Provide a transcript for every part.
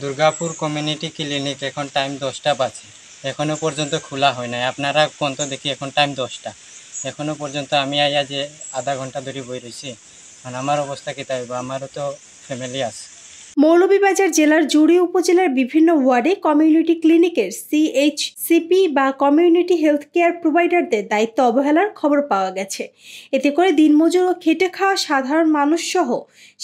Durgapur community clinic এখন time 10টা বাজে, এখনও পর্যন্ত খোলা হয় নাই। আপনারা কোন তো দেখি এখন টাইম 10টা, এখনও পর্যন্ত আমি আইয়া যে আধা ঘন্টা ধরে বই রয়েছি। কারণ আমার অবস্থা কী তাইব, আমারও তো ফ্যামিলি আছে। মৌলভীবাজার জেলার জুড়ি উপজেলার বিভিন্ন ওয়ার্ডে কমিউনিটি ক্লিনিকের সিএইচসিপি বা কমিউনিটি হেলথ কেয়ার প্রোভাইডারদের দায়িত্ব অবহেলার খবর পাওয়া গেছে। এতে করে দিনমজুর ও খেটে খাওয়া সাধারণ মানুষ সহ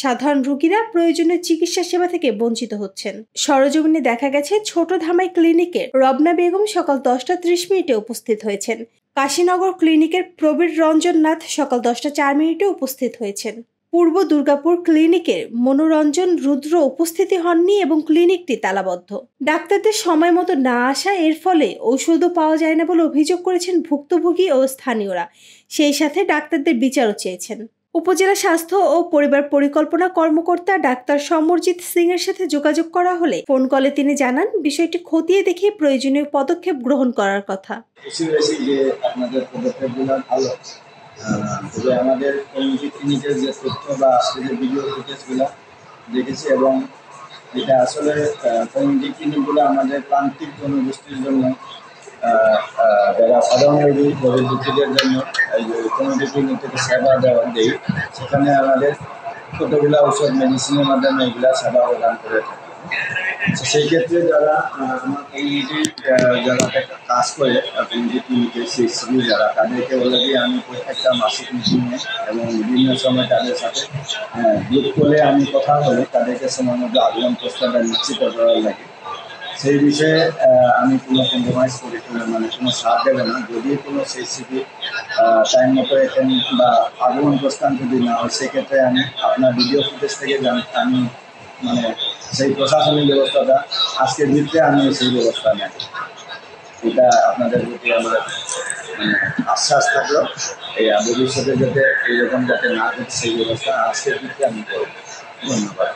সাধারণ রোগীরা প্রয়োজনীয় চিকিৎসা সেবা থেকে বঞ্চিত হচ্ছেন। সরেজমিনে দেখা গেছে ছোট ধামাই ক্লিনিকের রবনা বেগম সকাল 10টা 30 মিনিটে উপস্থিত হয়েছেন। কাশীনগর ক্লিনিকের প্রবীর রঞ্জন নাথ সকাল 10টা 4 মিনিটে উপস্থিত হয়েছেন। পূর্ব দুর্গাপুর ক্লিনিকের মনোরঞ্জন রুদ্র উপস্থিতি হননি এবং ক্লিনিকটি তালাবদ্ধ। ডাক্তারদের সময় মতো না আসা, এর ফলে ঔষধও পাওয়া যায় না বলে অভিযোগ করেছেন ভুক্তভোগী ও স্থানীয়রা। সেই সাথে ডাক্তারদের বিচারও চেয়েছেন। উপজেলা স্বাস্থ্য ও পরিবার পরিকল্পনা কর্মকর্তা ডাক্তার সমরজিৎ সিং এর সাথে যোগাযোগ করা হলে ফোন কলে তিনি জানান, বিষয়টি খতিয়ে দেখে প্রয়োজনীয় পদক্ষেপ গ্রহণ করার কথা। তবে আমাদের কমিউনিটি ক্লিনিকের যে তথ্য বা আজকে যে ভিডিও ফুটেজগুলো দেখেছি, এবং এটা আসলে কমিউনিটি ক্লিনিকগুলো আমাদের প্রান্তিক জনগোষ্ঠীর জন্য, যারা সাধারণ রোগী গরিব দুঃখীদের জন্য এই যে কমিউনিটি ক্লিনিক থেকে সেবা দেওয়া দেয়, সেখানে আমাদের কতগুলো ঔষধ মেডিসিনের মাধ্যমে এগুলা সেবা প্রদান করে থাকে। সেই ক্ষেত্রে যারা আমার কমিউনিটি যারা কাজ করে কমিউনিটি ক্লিনিকের সিএইচসি যারা, তাদেরকে অলরেডি আমি প্রত্যেকটা মাসিক মিটিংয়ে এবং বিভিন্ন সময় তাদের সাথে গ্রুপ করে আমি কথা বলে তাদেরকে সময় মধ্যে আগমন প্রস্তাবটা নিশ্চিত করার লাগে। সেই বিষয়ে আমি কোনো কম্প্রোমাইজ করি, মানে কোনো সাথ দেবে না। যদি কোনো সিএইচসি টাইম মতো এখানে বা আগমন প্রস্থান যদি না হয়, সেক্ষেত্রে আমি আপনার ভিডিও ফুটেজ থেকে আমি মানে সেই প্রশাসনিক ব্যবস্থাটা আজকের ভিত্তিতে আমি সেই ব্যবস্থা নেব। এটা আপনাদের প্রতি আমার মানে আশ্বাস থাকলো, এই ভবিষ্যতে যাতে এইরকম যাতে না ঘটে সেই ব্যবস্থা আজকের ভিত্তিতে আমি করব। ধন্যবাদ।